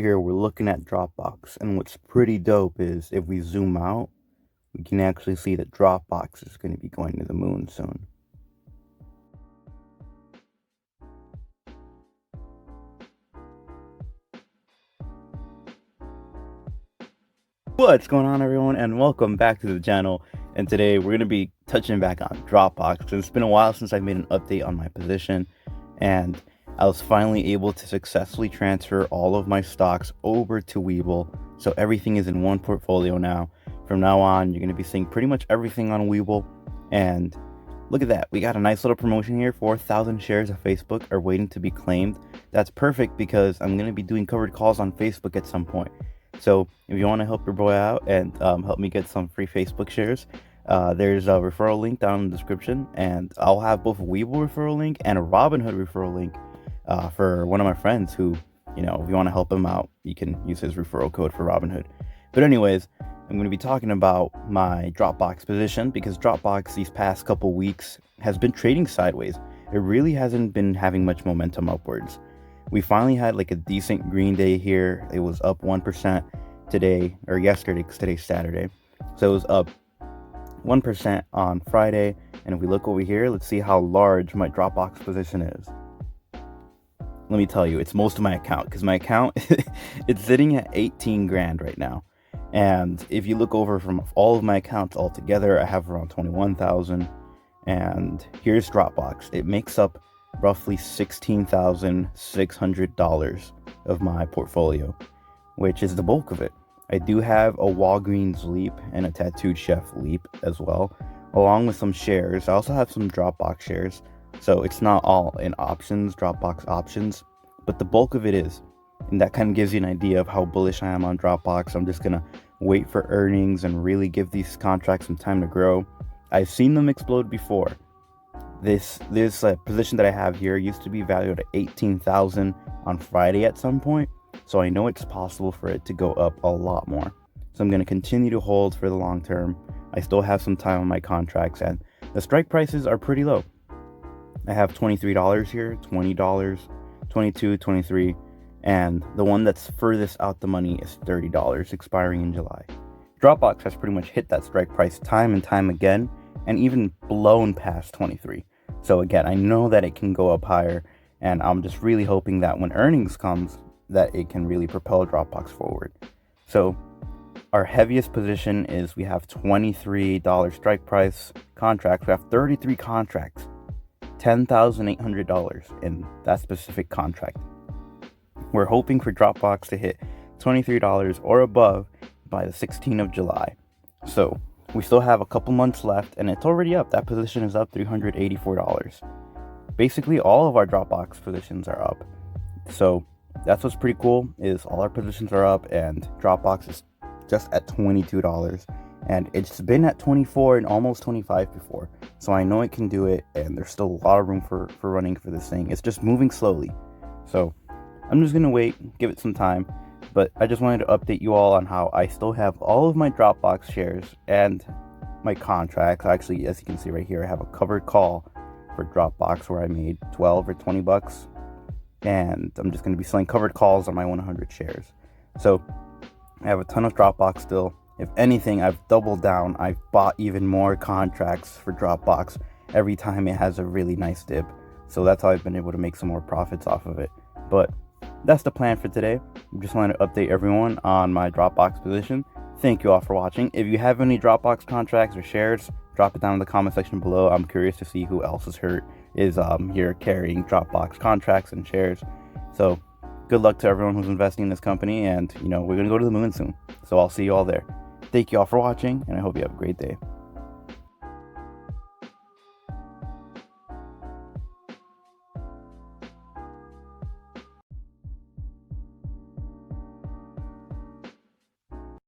Here we're looking at Dropbox, and what's pretty dope is if we zoom out, we can actually see that Dropbox is going to be going to the moon soon. What's going on, everyone, and welcome back to the channel. And today we're going to be touching back on Dropbox. It's been a while since I made an update on my position, and I was finally able to successfully transfer all of my stocks over to Webull. So everything is in one portfolio now. From now on, you're going to be seeing pretty much everything on Webull. And look at that. We got a nice little promotion here. 4,000 shares of Facebook are waiting to be claimed. That's perfect because I'm going to be doing covered calls on Facebook at some point. So if you want to help your boy out and help me get some free Facebook shares, there's a referral link down in the description. And I'll have both a Webull referral link and a Robinhood referral link for one of my friends who, if you want to help him out, you can use his referral code for Robinhood. But anyways, I'm going to be talking about my Dropbox position because Dropbox these past couple weeks has been trading sideways. It really hasn't been having much momentum upwards. We finally had like a decent green day here. It was up 1% today, or yesterday, because today's Saturday. So it was up 1% on Friday. And if we look over here, let's see how large my Dropbox position is. Let me tell you, it's most of my account, because my account, it's sitting at 18 grand right now. And if you look over from all of my accounts all together, I have around 21,000. And here's Dropbox. It makes up roughly $16,600 of my portfolio, which is the bulk of it. I do have a Walgreens Leap and a Tattooed Chef Leap as well, along with some shares. I also have some Dropbox shares. So it's not all in options, Dropbox options, but the bulk of it is. And that kind of gives you an idea of how bullish I am on Dropbox. I'm just going to wait for earnings and really give these contracts some time to grow. I've seen them explode before. This position that I have here used to be valued at 18,000 on Friday at some point. So I know it's possible for it to go up a lot more. So I'm going to continue to hold for the long term. I still have some time on my contracts, and the strike prices are pretty low. I have $23 here, $20, $22, $23, and the one that's furthest out the money is $30, expiring in July. Dropbox has pretty much hit that strike price time and time again, and even blown past 23. So again, I know that it can go up higher, and I'm just really hoping that when earnings comes, that it can really propel Dropbox forward. So our heaviest position is we have $23 strike price contracts. We have 33 contracts. $10,800 in that specific contract. We're hoping for Dropbox to hit $23 or above by the 16th of July. So we still have a couple months left, and it's already up. That position is up $384. Basically, all of our Dropbox positions are up. So that's what's pretty cool, is all our positions are up, and Dropbox is just at $22. And it's been at 24 and almost 25 before. So I know it can do it, and there's still a lot of room for running for this thing. It's just moving slowly. So I'm just going to wait, give it some time. But I just wanted to update you all on how I still have all of my Dropbox shares and my contracts. Actually, as you can see right here, I have a covered call for Dropbox where I made 12 or 20 bucks. And I'm just going to be selling covered calls on my 100 shares. So I have a ton of Dropbox still. If anything, I've doubled down. I've bought even more contracts for Dropbox every time it has a really nice dip. So that's how I've been able to make some more profits off of it. But that's the plan for today. I just wanted to update everyone on my Dropbox position. Thank you all for watching. If you have any Dropbox contracts or shares, drop it down in the comment section below. I'm curious to see who else is here carrying Dropbox contracts and shares. So good luck to everyone who's investing in this company, and we're going to go to the moon soon. So I'll see you all there. Thank you all for watching, and I hope you have a great day.